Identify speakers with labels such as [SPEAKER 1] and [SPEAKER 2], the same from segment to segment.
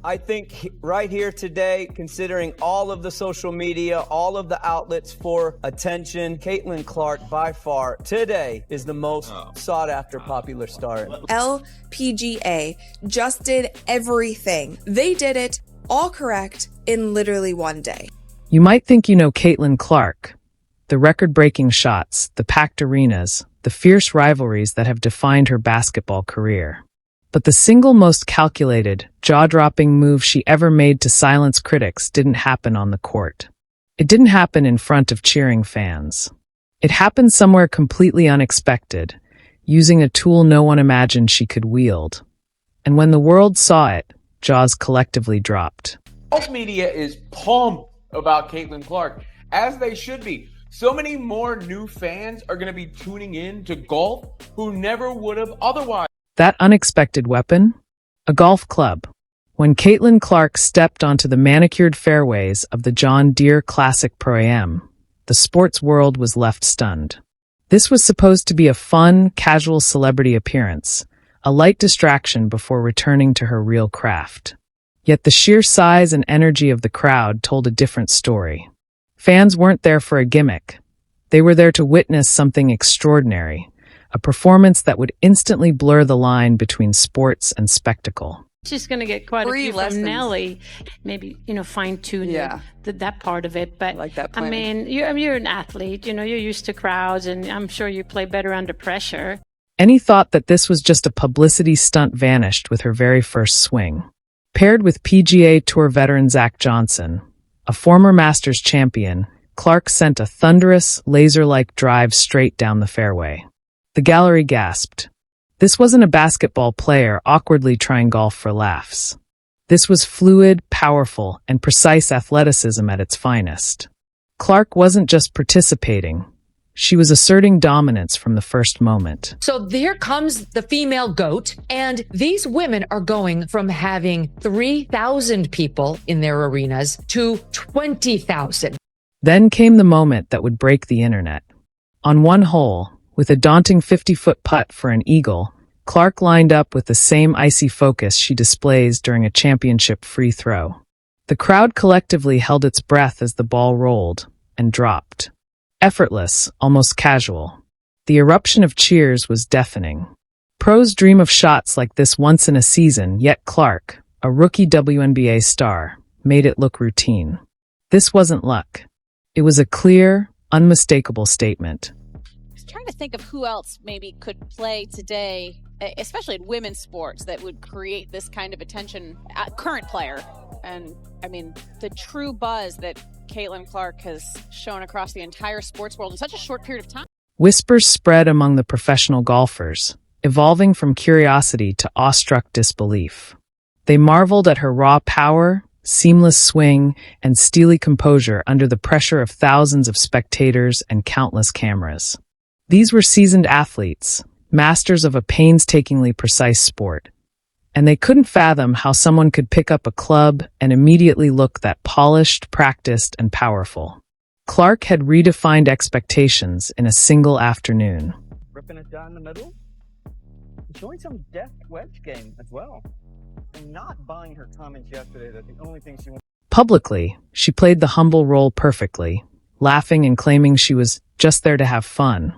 [SPEAKER 1] I think right here today, considering all of the social media, all of the outlets for attention, Caitlin Clark by far today is the most sought after popular star.
[SPEAKER 2] LPGA just did everything. They did it all correct in literally one day.
[SPEAKER 3] You might think you know Caitlin Clark. The record-breaking shots, the packed arenas, the fierce rivalries that have defined her basketball career. But the single most calculated, jaw-dropping move she ever made to silence critics didn't happen on the court. It didn't happen in front of cheering fans. It happened somewhere completely unexpected, using a tool no one imagined she could wield. And when the world saw it, jaws collectively dropped.
[SPEAKER 4] Golf media is pumped about Caitlin Clark, as they should be. So many more new fans are going to be tuning in to golf who never would have otherwise.
[SPEAKER 3] That unexpected weapon? A golf club. When Caitlin Clark stepped onto the manicured fairways of the Deere Classic Pro-Am, the sports world was left stunned. This was supposed to be a fun, casual celebrity appearance, a light distraction before returning to her real craft. Yet the sheer size and energy of the crowd told a different story. Fans weren't there for a gimmick. They were there to witness something extraordinary. A performance that would instantly blur the line between sports and spectacle.
[SPEAKER 5] She's going to get quite a few from Nelly. Maybe, fine-tune that part of it. But,
[SPEAKER 6] like that plan.
[SPEAKER 5] I mean, you're an athlete. You're used to crowds, and I'm sure you play better under pressure.
[SPEAKER 3] Any thought that this was just a publicity stunt vanished with her very first swing. Paired with PGA Tour veteran Zach Johnson, a former Masters champion, Clark sent a thunderous, laser-like drive straight down the fairway. The gallery gasped. This wasn't a basketball player awkwardly trying golf for laughs. This was fluid, powerful, and precise athleticism at its finest. Clark wasn't just participating. She was asserting dominance from the first moment.
[SPEAKER 7] So there comes the female GOAT, and these women are going from having 3,000 people in their arenas to 20,000.
[SPEAKER 3] Then came the moment that would break the internet. On one hole, with a daunting 50-foot putt for an eagle, Clark lined up with the same icy focus she displays during a championship free throw. The crowd collectively held its breath as the ball rolled and dropped. Effortless, almost casual. The eruption of cheers was deafening. Pros dream of shots like this once in a season, yet Clark, a rookie WNBA star, made it look routine. This wasn't luck. It was a clear, unmistakable statement.
[SPEAKER 8] Trying to think of who else maybe could play today, especially in women's sports, that would create this kind of attention. Current player, and I mean the true buzz that Caitlin Clark has shown across the entire sports world in such a short period of time.
[SPEAKER 3] Whispers spread among the professional golfers, evolving from curiosity to awestruck disbelief. They marveled at her raw power, seamless swing, and steely composure under the pressure of thousands of spectators and countless cameras. These were seasoned athletes, masters of a painstakingly precise sport, and they couldn't fathom how someone could pick up a club and immediately look that polished, practiced, and powerful. Clark had redefined expectations in a single afternoon.
[SPEAKER 1] Ripping it down the middle, showing some deft wedge game as well, and not buying her comments yesterday that the only thing she wanted.
[SPEAKER 3] Publicly, she played the humble role perfectly, laughing and claiming she was just there to have fun.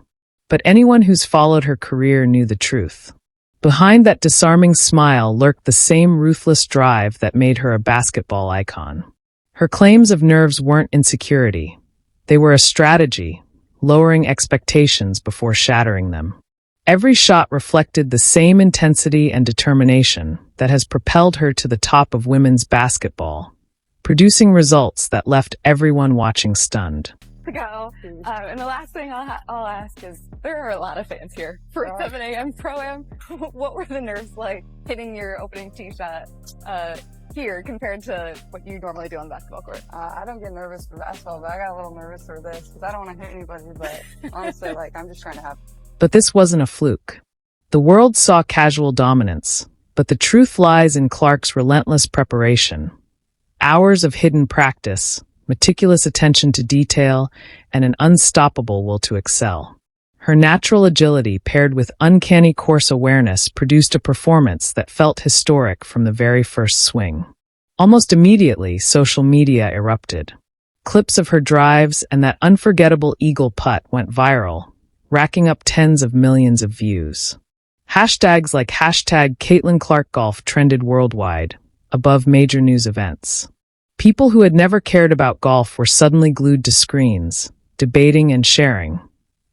[SPEAKER 3] But anyone who's followed her career knew the truth. Behind that disarming smile lurked the same ruthless drive that made her a basketball icon. Her claims of nerves weren't insecurity. They were a strategy, lowering expectations before shattering them. Every shot reflected the same intensity and determination that has propelled her to the top of women's basketball, producing results that left everyone watching stunned.
[SPEAKER 6] Go. And the last thing I'll ask is, there are a lot of fans here for 7 a.m. Pro-Am. What were the nerves like hitting your opening tee shot here compared to what you normally do on the basketball court?
[SPEAKER 9] I don't get nervous for basketball, but I got a little nervous for this because I don't want to hit anybody, but honestly, I'm just trying to have.
[SPEAKER 3] But this wasn't a fluke. The world saw casual dominance, but the truth lies in Clark's relentless preparation. Hours of hidden practice, meticulous attention to detail, and an unstoppable will to excel. Her natural agility paired with uncanny course awareness produced a performance that felt historic from the very first swing. Almost immediately, social media erupted. Clips of her drives and that unforgettable eagle putt went viral, racking up tens of millions of views. Hashtags like hashtag Caitlin Clark Golf trended worldwide, above major news events. People who had never cared about golf were suddenly glued to screens, debating and sharing.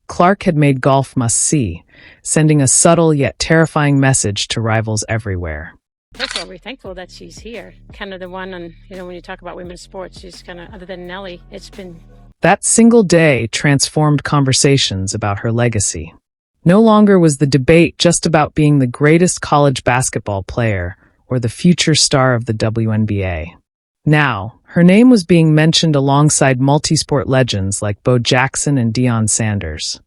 [SPEAKER 3] Clark had made golf must-see, sending a subtle yet terrifying message to rivals everywhere.
[SPEAKER 5] First of all, we're thankful that she's here. Kind of the one on, when you talk about women's sports, she's kind of, other than Nelly, it's been...
[SPEAKER 3] That single day transformed conversations about her legacy. No longer was the debate just about being the greatest college basketball player or the future star of the WNBA. Now, her name was being mentioned alongside multi-sport legends like Bo Jackson and Deion Sanders,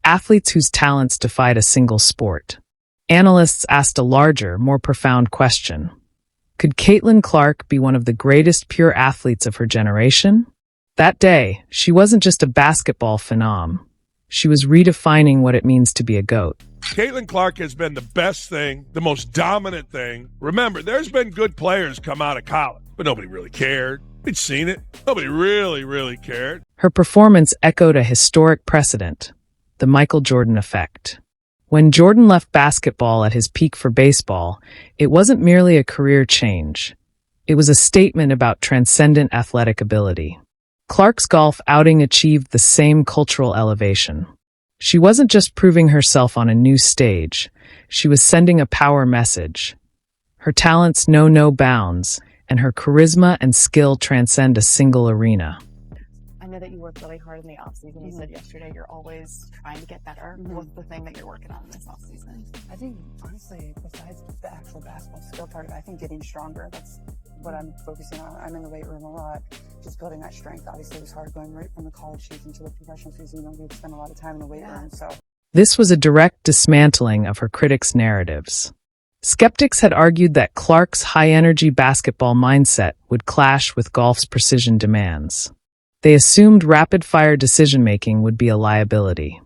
[SPEAKER 3] athletes whose talents defied a single sport. Analysts asked a larger, more profound question. Could Caitlin Clark be one of the greatest pure athletes of her generation? That day, she wasn't just a basketball phenom. She was redefining what it means to be a GOAT.
[SPEAKER 10] Caitlin Clark has been the best thing, the most dominant thing. Remember, there's been good players come out of college, but nobody really cared. We'd seen it. Nobody really cared.
[SPEAKER 3] Her performance echoed a historic precedent, the Michael Jordan effect. When Jordan left basketball at his peak for baseball, it wasn't merely a career change. It was a statement about transcendent athletic ability. Clark's golf outing achieved the same cultural elevation. She wasn't just proving herself on a new stage. She was sending a power message. Her talents know no bounds, and her charisma and skill transcend a single arena.
[SPEAKER 11] I know that you work really hard in the offseason. You said yesterday you're always trying to get better. What's the thing that you're working on this offseason?
[SPEAKER 9] I think, honestly, besides the actual basketball skill part of it, I think getting stronger. That's what I'm focusing on. I'm in the weight room a lot, just building that strength. Obviously, it was hard going right from the college season to the professional season. We'd spend a lot of time in the weight room, so.
[SPEAKER 3] This was a direct dismantling of her critics' narratives. Skeptics had argued that Clark's high-energy basketball mindset would clash with golf's precision demands. They assumed rapid-fire decision-making would be a liability.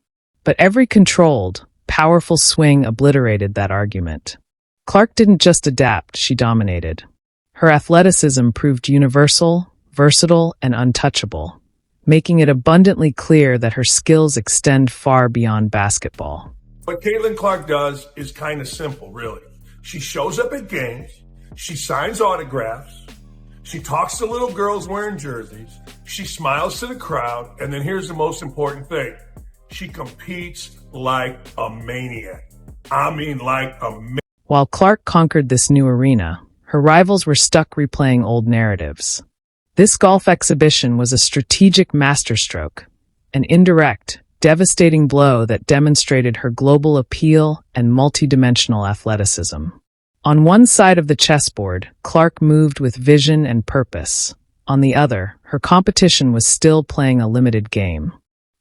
[SPEAKER 3] But every controlled, powerful swing obliterated that argument. Clark didn't just adapt, she dominated. Her athleticism proved universal, versatile, and untouchable, making it abundantly clear that her skills extend far beyond basketball.
[SPEAKER 10] What Caitlin Clark does is kind of simple, really. She shows up at games, she signs autographs, she talks to little girls wearing jerseys, she smiles to the crowd, and then here's the most important thing. She competes like a maniac. I mean, like a maniac.
[SPEAKER 3] While Clark conquered this new arena, her rivals were stuck replaying old narratives. This golf exhibition was a strategic masterstroke, an indirect, devastating blow that demonstrated her global appeal and multidimensional athleticism. On one side of the chessboard, Clark moved with vision and purpose. On the other, her competition was still playing a limited game.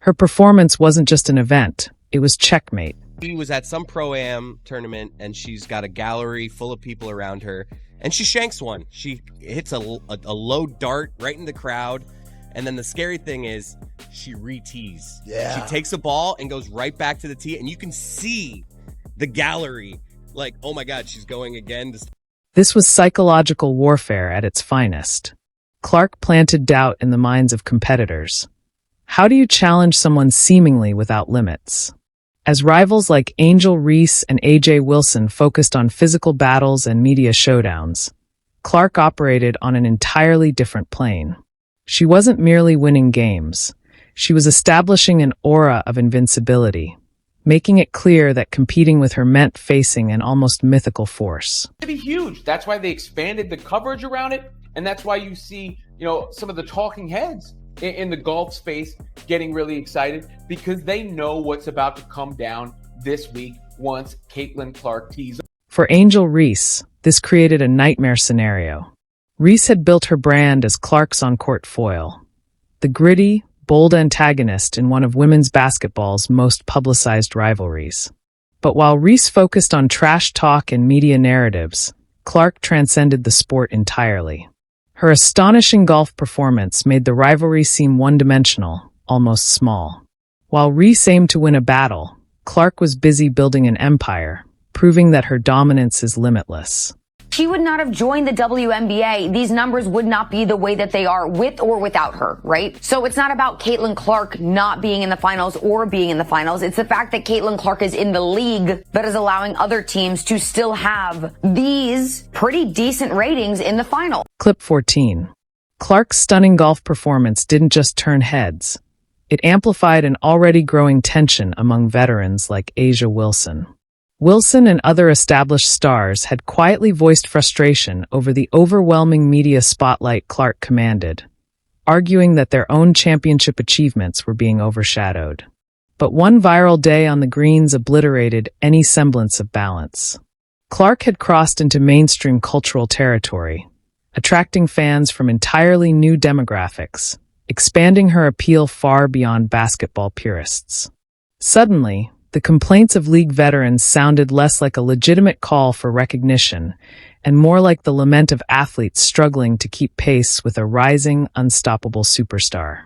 [SPEAKER 3] Her performance wasn't just an event, it was checkmate.
[SPEAKER 12] She was at some Pro-Am tournament, and she's got a gallery full of people around her, and she shanks one. She hits a low dart right in the crowd, and then the scary thing is she re-tees.
[SPEAKER 13] Yeah.
[SPEAKER 12] She takes the ball and goes right back to the tee, and you can see the gallery like, oh my God, she's going again.
[SPEAKER 3] This was psychological warfare at its finest. Clark planted doubt in the minds of competitors. How do you challenge someone seemingly without limits? As rivals like Angel Reese and AJ Wilson focused on physical battles and media showdowns, Clark operated on an entirely different plane. She wasn't merely winning games. She was establishing an aura of invincibility, making it clear that competing with her meant facing an almost mythical force.
[SPEAKER 4] To be huge. That's why they expanded the coverage around it, and that's why you see, some of the talking heads in the golf space getting really excited because they know what's about to come down this week once Caitlin Clark tees.
[SPEAKER 3] For Angel Reese, this created a nightmare scenario. Reese had built her brand as Clark's on-court foil, the gritty, bold antagonist in one of women's basketball's most publicized rivalries. But while Reese focused on trash talk and media narratives, Clark transcended the sport entirely. Her astonishing golf performance made the rivalry seem one-dimensional, almost small. While Reese aimed to win a battle, Clark was busy building an empire, proving that her dominance is limitless.
[SPEAKER 13] She would not have joined the WNBA. These numbers would not be the way that they are with or without her, right? So it's not about Caitlin Clark not being in the finals or being in the finals. It's the fact that Caitlin Clark is in the league that is allowing other teams to still have these pretty decent ratings in the final.
[SPEAKER 3] Clip 14. Clark's stunning golf performance didn't just turn heads. It amplified an already growing tension among veterans like A'ja Wilson. Wilson and other established stars had quietly voiced frustration over the overwhelming media spotlight Clark commanded, arguing that their own championship achievements were being overshadowed. But one viral day on the greens obliterated any semblance of balance. Clark had crossed into mainstream cultural territory, attracting fans from entirely new demographics, expanding her appeal far beyond basketball purists. Suddenly, the complaints of league veterans sounded less like a legitimate call for recognition and more like the lament of athletes struggling to keep pace with a rising, unstoppable superstar.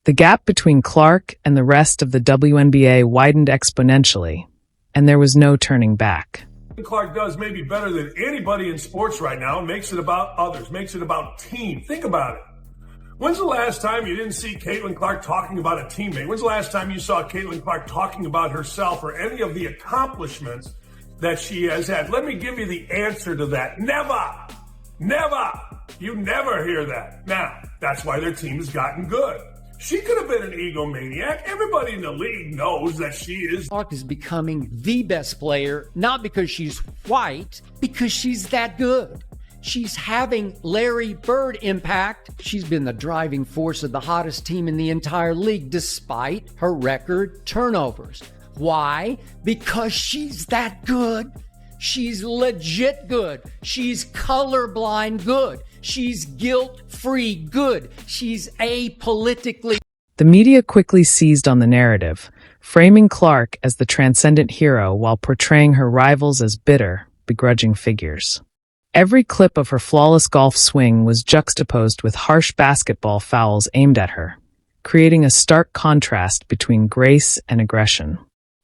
[SPEAKER 3] The gap between Clark and the rest of the WNBA widened exponentially, and there was no turning back.
[SPEAKER 10] Clark does maybe better than anybody in sports right now and makes it about others, makes it about team. Think about it. When's the last time you didn't see Caitlin Clark talking about a teammate? When's the last time you saw Caitlin Clark talking about herself or any of the accomplishments that she has had? Let me give you the answer to that. Never! Never! You never hear that. Now, that's why their team has gotten good. She could have been an egomaniac. Everybody in the league knows that she is.
[SPEAKER 14] Clark is becoming the best player, not because she's white, because she's that good. She's having Larry Bird impact. She's been the driving force of the hottest team in the entire league, despite her record turnovers. Why? Because she's that good. She's legit good. She's colorblind good. She's guilt-free good. She's apolitically.
[SPEAKER 3] The media quickly seized on the narrative, framing Clark as the transcendent hero while portraying her rivals as bitter, begrudging figures. Every clip of her flawless golf swing was juxtaposed with harsh basketball fouls aimed at her, creating a stark contrast between grace and aggression.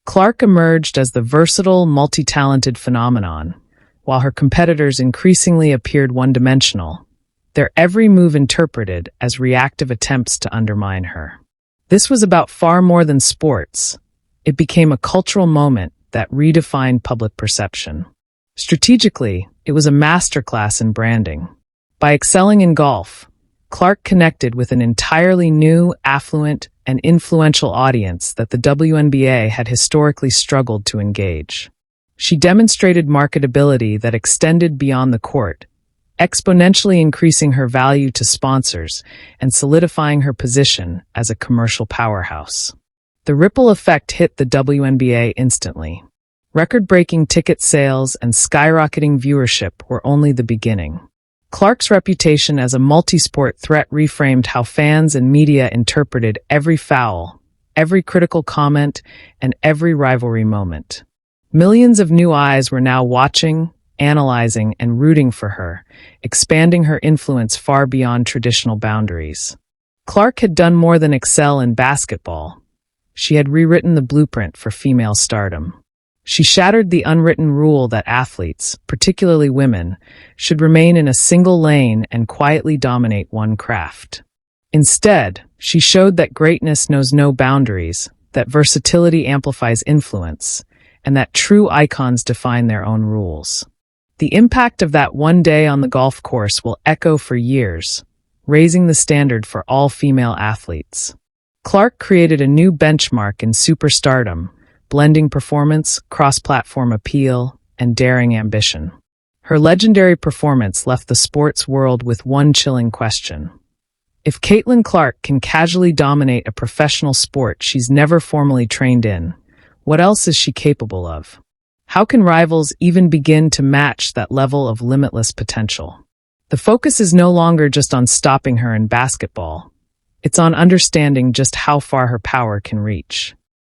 [SPEAKER 3] Clark emerged as the versatile, multi-talented phenomenon, while her competitors increasingly appeared one-dimensional, their every move interpreted as reactive attempts to undermine her. This was about far more than sports. It became a cultural moment that redefined public perception. Strategically, it was a masterclass in branding. By excelling in golf, Clark connected with an entirely new, affluent, and influential audience that the WNBA had historically struggled to engage. She demonstrated marketability that extended beyond the court, exponentially increasing her value to sponsors and solidifying her position as a commercial powerhouse. The ripple effect hit the WNBA instantly. Record-breaking ticket sales and skyrocketing viewership were only the beginning. Clark's reputation as a multi-sport threat reframed how fans and media interpreted every foul, every critical comment, and every rivalry moment. Millions of new eyes were now watching, analyzing, and rooting for her, expanding her influence far beyond traditional boundaries. Clark had done more than excel in basketball. She had rewritten the blueprint for female stardom. She shattered the unwritten rule that athletes, particularly women, should remain in a single lane and quietly dominate one craft. Instead, she showed that greatness knows no boundaries, that versatility amplifies influence, and that true icons define their own rules. The impact of that one day on the golf course will echo for years, raising the standard for all female athletes. Clark created a new benchmark in superstardom, blending performance, cross-platform appeal, and daring ambition. Her legendary performance left the sports world with one chilling question. If Caitlin Clark can casually dominate a professional sport she's never formally trained in, what else is she capable of? How can rivals even begin to match that level of limitless potential? The focus is no longer just on stopping her in basketball. It's on understanding just how far her power can reach.